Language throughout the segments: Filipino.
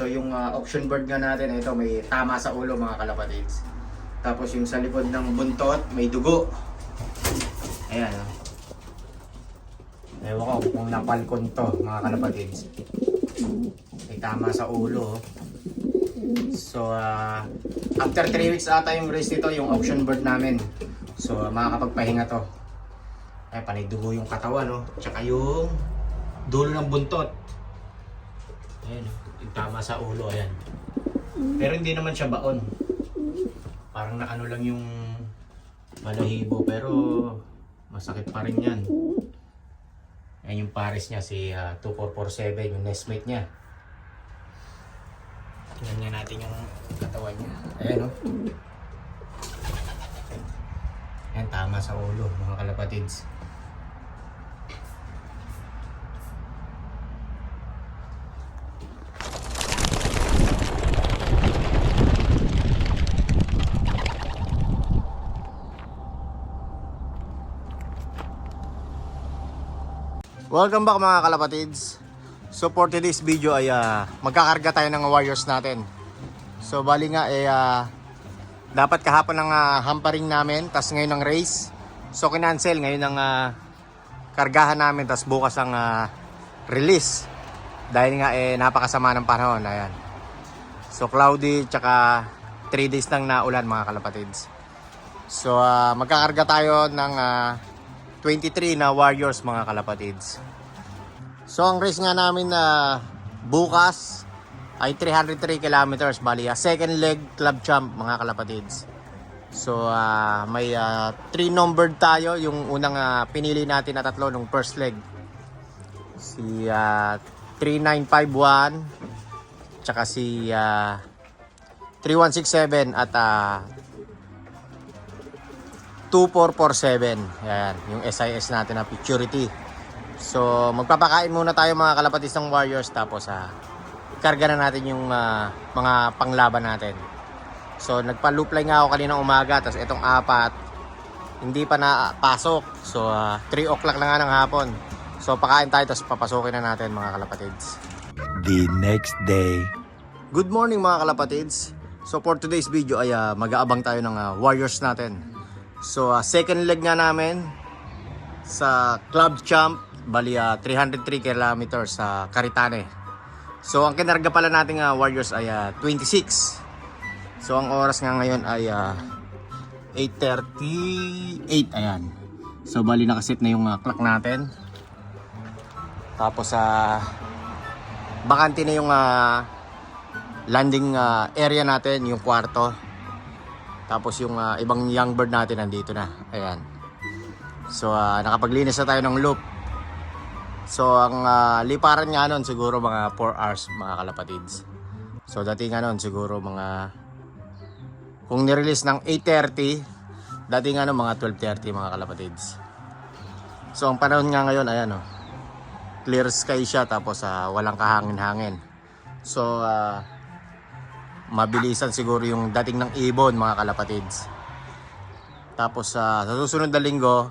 So yung auction board nga natin, ito may tama sa ulo mga kalapatids. Tapos yung sa likod ng buntot, may dugo. Ayan. Ewan ko kung napalkon to mga kalapatids. May tama sa ulo. So after 3 weeks ata yung race nito, yung auction board namin. So makakapagpahinga to. Ay, panay dugo yung katawan, no? Tsaka yung dulo ng buntot. Ayan, yung tama sa ulo, ayan. Pero hindi naman siya baon. Parang naano lang yung balahibo, pero masakit pa rin yan. Ayan yung pares niya, si 2447, yung nestmate niya. Tingnan nga natin yung katawan niya. Ayan, no? Ayan, tama sa ulo, mga kalapatids. Welcome back mga kalapatids. So for today's video ay magkakarga tayo ng warriors natin. So bali nga dapat kahapon ng hampering namin, tas ngayon ng race. So kinancel ngayon ng kargahan namin, tas bukas ang release. Dahil nga napakasama ng panahon. Ayan. So cloudy, tsaka 3 days nang naulan mga kalapatids. So magkakarga tayo ng 23 na warriors mga kalapatids. So ang race nga namin na bukas ay 303 kilometers, bali second leg club champ mga kalapatids. So may 3 numbered tayo. Yung unang pinili natin na tatlo nung first leg, si 3951, tsaka si 3167 at 2447. Ayan, yung SIS natin na Purity. So magpapakain muna tayo mga kalapatids ng warriors, tapos karga na natin yung mga panglaban natin. So nagpa-loopline nga ako kanina umaga, tapos itong apat hindi pa napasok. So 3 o'clock na nga ng hapon. So pakain tayo, tapos papasukin na natin mga kalapatids. The next day. Good morning mga kalapatids. So for today's video ay mag-aabang tayo ng warriors natin. So second leg nga namin sa Club Champ, bali 303 kilometers sa Caritane. So ang kinarga pala nating warriors ay 26. So ang oras nga ngayon ay 8:38. Ayan. So bali nakaset na yung clock natin. Tapos bakante na yung landing area natin, yung kwarto. Tapos yung ibang young bird natin nandito na. Ayan. So nakapaglinis na tayo ng loop. So ang liparan nga nun siguro mga 4 hours mga kalapatids. So dating nga nun siguro mga, kung nirelease ng 8:30, dating nga nun mga 12:30 mga kalapatids. So ang panahon nga ngayon, ayan o, clear sky siya, tapos walang kahangin-hangin. So mabilisan siguro yung dating ng ibon mga kalapatids. Tapos sa susunod na linggo,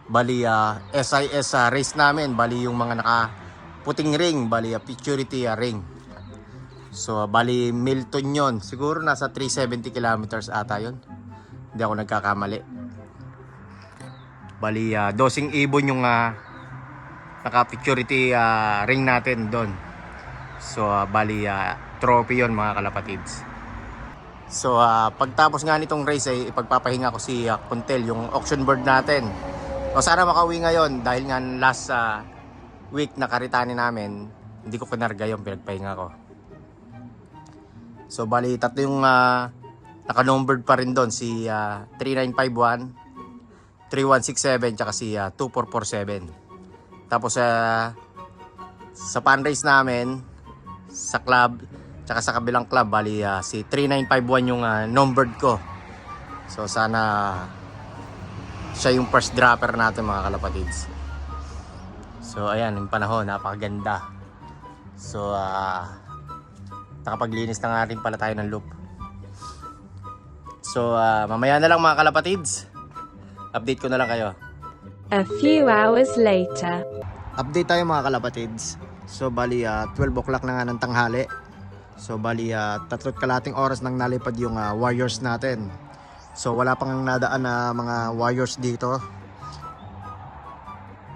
bali SIS race namin, bali yung mga nakaputing ring, bali Purity ring. So bali Milton yon, siguro nasa 370 kilometers ata yon, hindi ako nagkakamali. Bali dosing ibon yung naka-Purity ring natin doon. So bali trophy yon mga kalapatids. So pagtapos nga nitong race ay ipagpapahinga ko si Kuntel, yung auction board natin. O sana makauwi ngayon, dahil nga last week na Caritane namin, hindi ko kinarga yung pinagpahinga ko. So bali tatlo yung naka-numbered pa rin doon, si 3951, 3167, tsaka si 2447. Tapos sa pan race namin sa club, tsaka sa kabilang club, bali si 3951 yung numbered ko. So sana siya yung first dropper natin mga kalapatids. So ayan, yung panahon napakaganda. So nakapaglinis na nga rin pala tayo ng loop. So mamaya na lang mga kalapatids, update ko na lang kayo. A few hours later. Update tayo mga kalapatids. So bali 12 o'clock na nga ng tanghali. So bali 3 kalating oras nang nalipad yung warriors natin. So wala pang nadaan na mga warriors dito.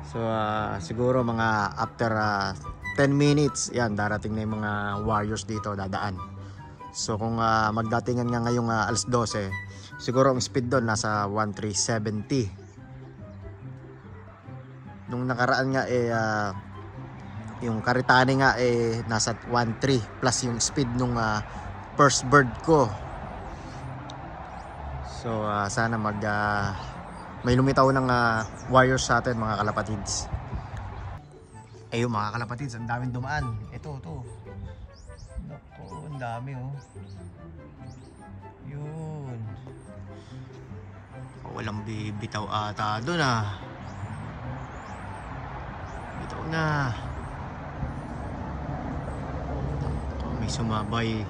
So siguro mga after 10 minutes, yan, darating na yung mga warriors dito, dadaan. So kung magdatingan nga ngayong alas 12, siguro ang speed doon nasa 1370. Nung nakaraan nga yung Karitani nga nasa 13 plus yung speed nung first bird ko. So sana may lumitaw ng warriors sa atin, mga kalapatids. Ayun mga kalapatids, ang daming dumaan. Ito. Naku, ang dami oh. Yun. Walang bibitaw ata doon Bitaw na. May sumabay.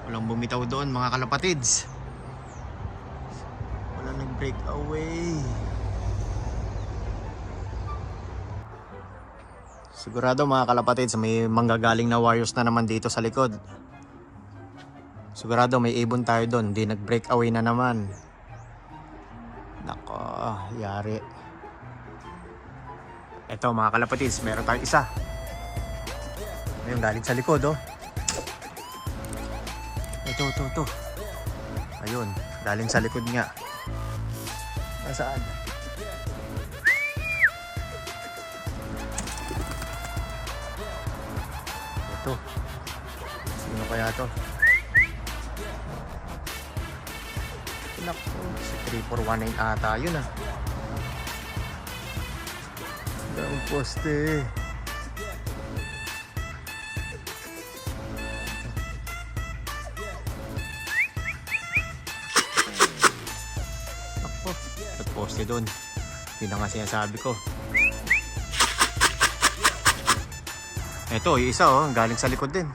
Walang bumitaw doon mga kalapatids. Walang nag-break away. Sigurado mga kalapatids, may manggagaling na warriors na naman dito sa likod. Sigurado may ibon tayo doon. Di nag-break away na naman. Nako, yari. Eto mga kalapatids, meron tayong isa. Ayun, galing sa likod oh. Ito. Ayun, galing sa likod nga. Nasaan? Ito. Sino kaya to? Naku, si 3419 ata yun Ang poste. Naku, nagposte doon. Yun na nga sinasabi ko. Ito, yung isa galing sa likod din.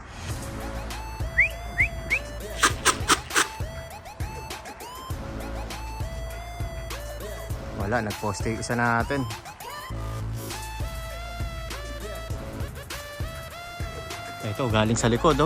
Wala, nagposte yung isa natin. Ito, galing sa likod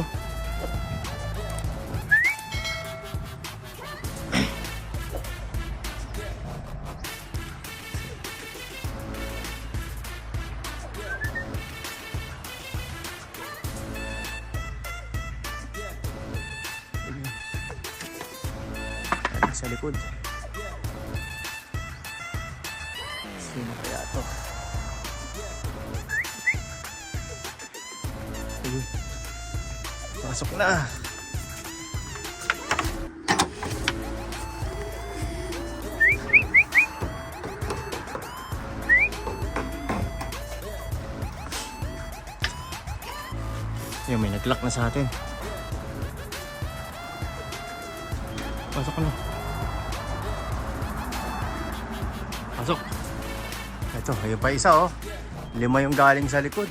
Galing sa likod. Sino kaya to? Ayun. Pasok na. Yung may nag-lock na sa atin. Pasok na. Pasok. Ito, ayun pa isa 5 yung galing sa likod.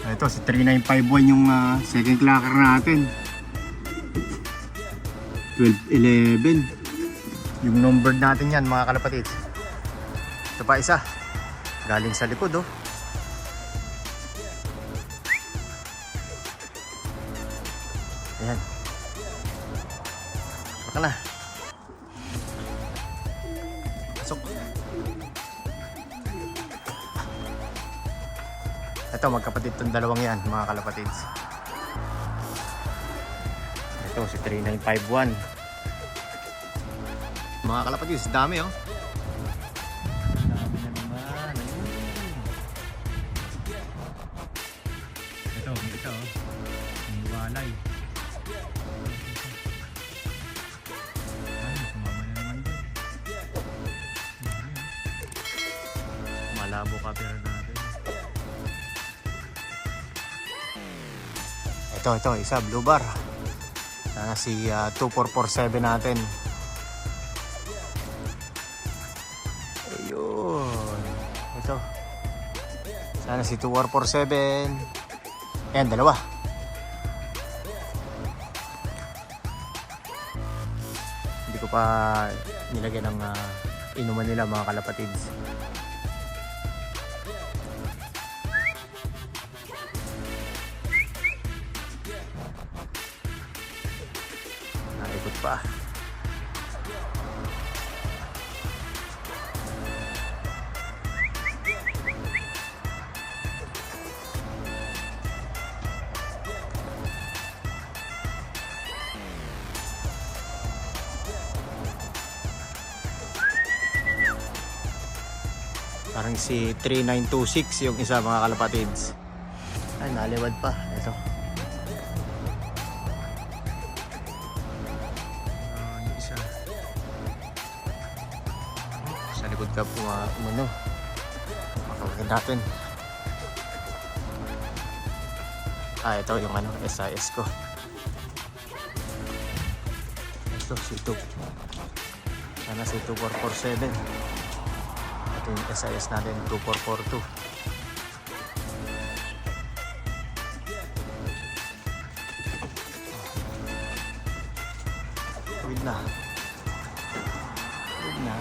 Ito, si 3951 yung second clacker natin. 1211. Yung number natin yan mga kalapatids. Ito pa isa. Galing sa likod Ayan. Baka na. Pasok. Ito, magkapatid itong dalawang yan, mga kalapatids. Ito, si 3951. Mga kalapatids, dami Dami na naman. Ayun. Ito, may walay. Ay, sumama na naman din. Malabo ka pero natin. Ito, isa, blue bar. Sana si 2447 natin. Ayun. Ito. Sana si 2447. Ayan, dalawa. Hindi ko pa nilagyan ng inuman nila mga kalapatids. Likod pa. Parang si 3926 yung isa mga kalapatids. Ay, naliwad pa. Ito. Yung isa. Sa likod ka umano. Makawagin natin. Ito yung ano, SIS ko. Ito, si 2. Sana si 2447. Ito yung SIS natin, 2442. Tuwid na. Tuwid na.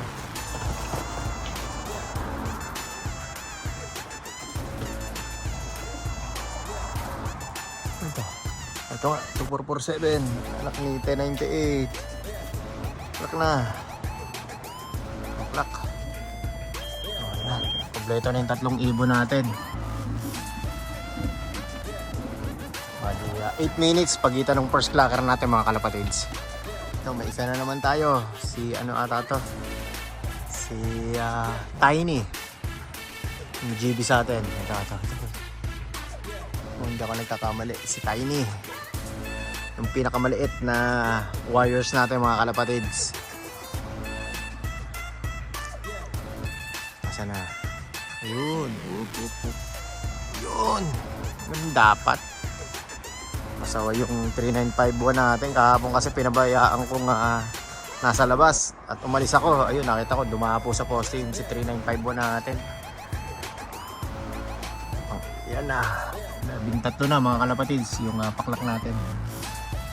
Ito nga, 2447. Anak ni 1098. Plak na. Plak. Kompleto na yung 3 ibon natin. Bali, 8 minutes pagitan ng first clacker natin mga kalapatids. Ito, may isa na naman tayo. Si ano ata to? Si Tiny. Yung GB sa atin. Ito. Kung hindi ako nagkakamali, si Tiny. Yung pinakamaliit na warriors natin mga kalapatids. Asa na? Ayun. Yun. Ganun dapat. Masawa yung 3951 natin. Kahapon kasi pinabayaan kong nasa labas. At umalis ako. Ayun, nakita ko dumapo sa poste yung si 3951 natin. Yan na. 13 na mga kalapatids yung paklak natin.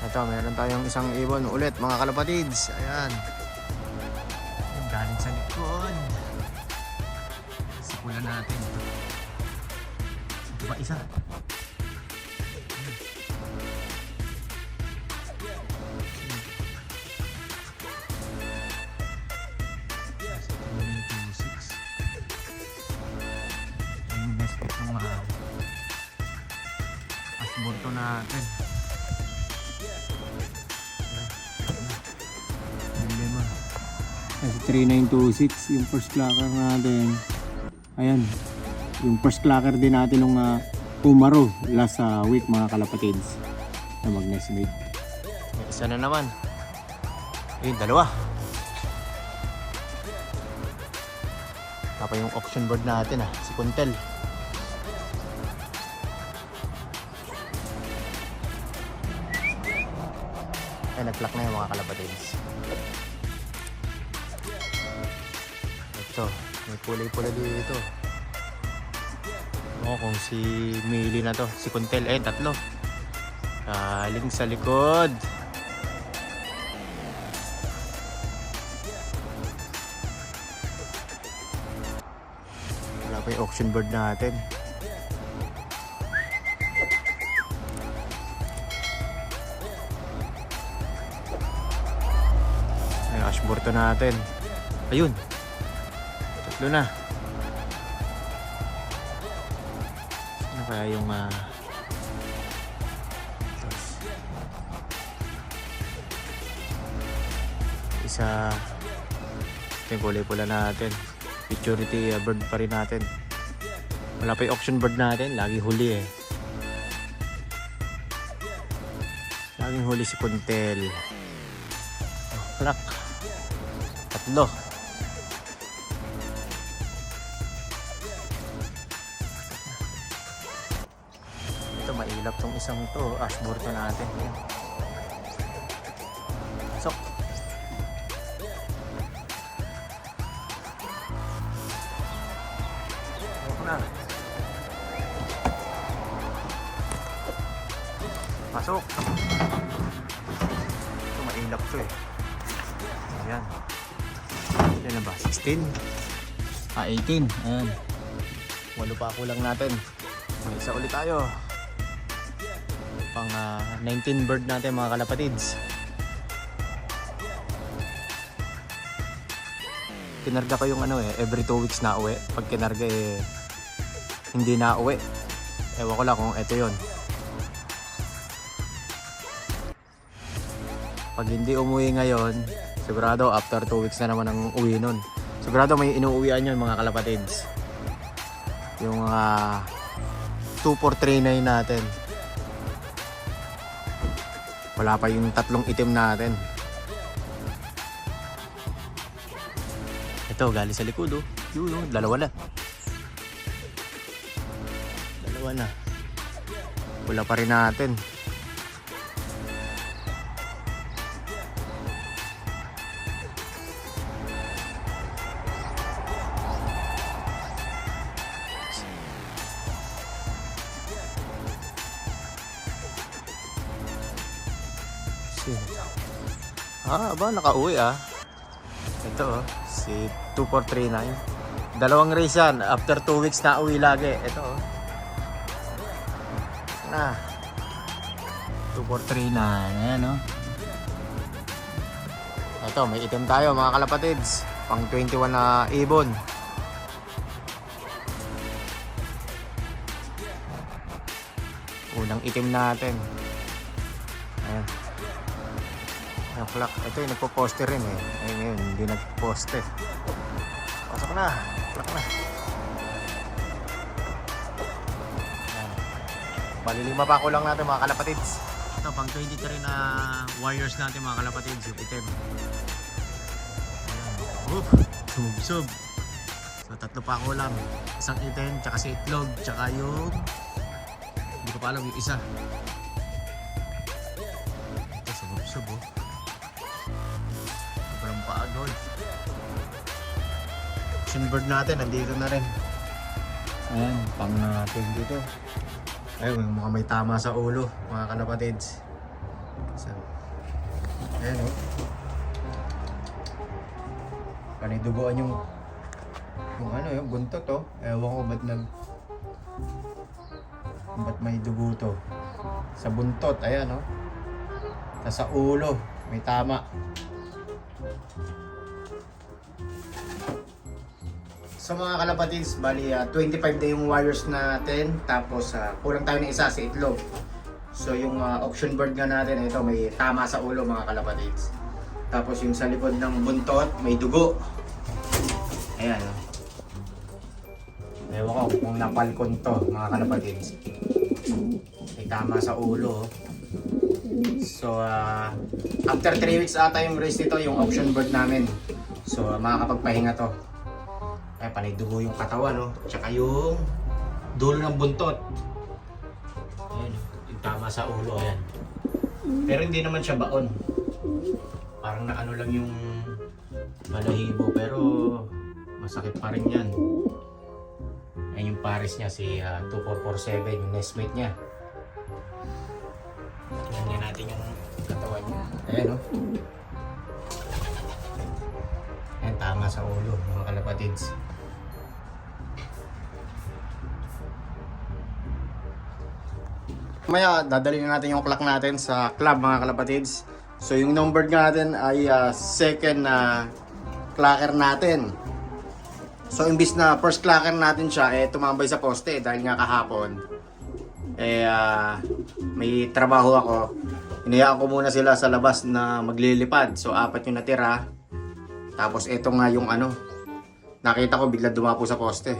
Ito, meron tayong isang ibon ulit mga kalapatids. Ayan. Yung galing sa likod. Sipulan natin. Ito pa isa. Asborto natin. Kasi 3926 yung first clacker natin. Ayan. Yung first clacker din natin nung Umaro last week mga kalapatids na mag-nest mate. Isa na naman. Ayun, dalawa. Tapos yung auction board natin si Kuntel. Ay, nag-clock na yung mga kalapatids. Ito, may pulay-pulay dito. Kung si Mili na to, si Kuntel, 3. Galing sa likod. Wala pa yung auction board natin. Ashborto natin. Ayun. 3 na. Ano kaya yung isa yung kulay pula natin. Maturity bird pa rin natin. Wala pa yung auction bird natin. Lagi huli Laging huli si Kuntel. Plak. 3. Ito, mailap tong isang to. Ashborto natin. Ayan. Pasok. Pasok na. Pasok. Ito, mailap to Ayan. Yan na ba? 16? 18. Ayan. 8 pa kulang natin. May isa ulit tayo. Pang 19 bird natin mga kalapatids. kinarga ko yung ano every 2 weeks na uwi. Pag kinarga hindi na uwi. Ewan ko lang kung ito yon. Pag hindi umuwi ngayon, sigurado after 2 weeks na naman ang uwi nun. Sigurado may inuuwian yun mga kalapatids. Yung 2439 natin. Wala pa yung 3 itim natin. Ito, galing sa likod oh. Yun, dalawa na. Dalawa na. Wala pa rin natin. Aba, nakauwi Ito si 2439. Dalawang race yan. After 2 weeks na uwi lagi. Ito na 2439. Ayan Ito, may itim tayo mga kalapatids. Pang 21 na ibon. Unang itim natin. Ayan. Ang clock. Ito yung nagpo-poste rin Ayun yun, hindi nagpo-poste. Pasok na. Clock na. Ayan. Bali 5 pa ko lang natin mga kalapatids. Ito pang 23 na warriors natin mga kalapatids. Yung itim. Oof. Sumubsob. So 3 pa ko lang. Isang itim, tsaka si itlog, tsaka yung hindi ko pa alam yung isa. Ito sumubsob Sobrang pagod. Sunbird natin, nandito na rin. Ayan, pang 22. Ayun, mukhang may tama sa ulo, mga kalapatids. So, ayan Paniduguan yung yung buntot Ewan ko ba't may dugo to. Sa buntot, ayan sa ulo, may tama. So mga kalapatids, bali 25 na yung wires natin. Tapos kulang tayo ng isa sa itlog. So yung auction bird nga natin, ito may tama sa ulo mga kalapatids. Tapos yung sa likod ng buntot, may dugo. Ayan Ewan ko kung napalkon to mga kalapatids. May tama sa ulo So after 3 weeks ata yung race nito, yung auction bird namin. So makakapagpahinga to. Panidugo yung katawan tsaka yung dulo ng buntot. Ayan yung tama sa ulo, ayan. Pero hindi naman siya baon. Parang naano lang yung balahibo, pero masakit pa rin yan. Ayan yung pares niya, si 2447, yung nestmate niya. Tingnan natin yung katawan niya. Ayan Ayan, tama sa ulo mga kalapatids. Maya, dadalhin na natin yung clock natin sa club mga kalapatids. So yung number natin ay second clocker natin. So imbis na first clocker natin siya, tumambay sa poste dahil nga kahapon may trabaho ako. Inayaan ko muna sila sa labas na maglilipad. So 4 yung natira. Tapos ito nga yung nakita ko bigla dumapo sa poste.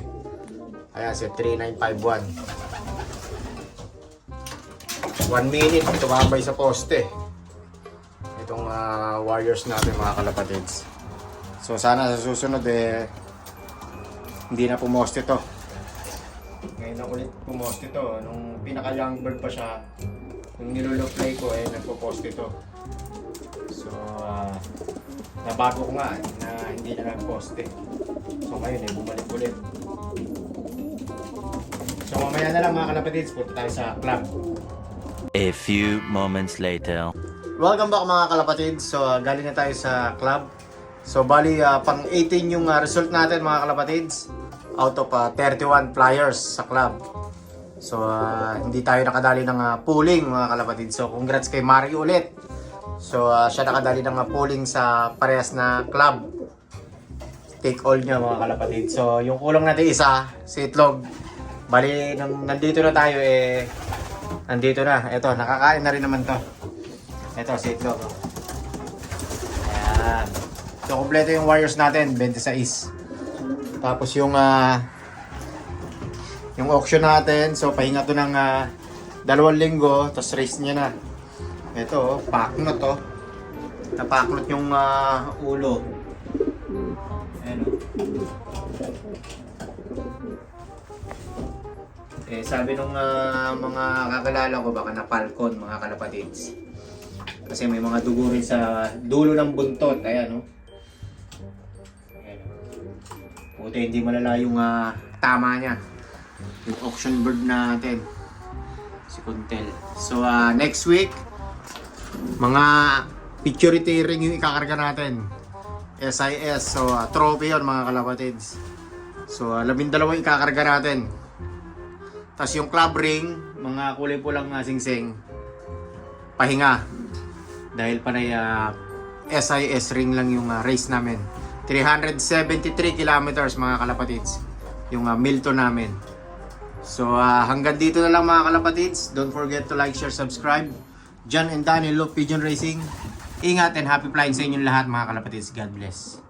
Ayan, si 3951. 1 minute tumambay sa poste itong warriors natin mga kalapatids. So sana sa susunod hindi na pumoste to. Ngayon na ulit pumoste to. Nung pinaka young bird pa siya, nung niloloplay ko nagpo-poste to. So nabago ko nga na hindi na nagposte. So ngayon bumalik ulit. So mamaya na lang mga kalapatids, punta tayo sa club. A few moments later. Welcome back mga kalapatids. So galing na tayo sa club. So bali pang 18 yung result natin mga kalapatids. Out of 31 flyers sa club. So hindi tayo nakadali ng pooling mga kalapatids. So congrats kay Mario ulit. So siya nakadali ng pooling sa parehas na club. take all niya mga kalapatid. So yung kulang natin isa, si itlog. Bali, nandito na tayo nandito na. Ito, nakakain na rin naman to. Ito, si itlog. Ayan. So kompleto yung wires natin, 26. Tapos yung auction natin, so pahinga to ng 2 linggo, tapos race niya na. Ito, paknot to. Napaknot yung ulo. Ayan o. Sabi nung mga kakilala ko, baka na falcon mga kalapatids. Kasi may mga dugo rin sa dulo ng buntot. Ayan o. Ayan o. Puti, hindi malala yung tama niya. Yung auction bird natin. Si Kuntel. So next week, mga picturity ring yung ikakarga natin. SIS. So trophy yun mga kalapatids. So 12 ikakarga natin. Tapos yung club ring, mga kulay pulang sing-sing, pahinga. Dahil panay SIS ring lang yung race namin. 373 kilometers mga kalapatids. Yung Milton namin. So hanggang dito na lang mga kalapatids. Don't forget to like, share, subscribe. John and Danny Love Pigeon Racing. Ingat and happy flying sa inyong lahat mga kalapatids. God bless.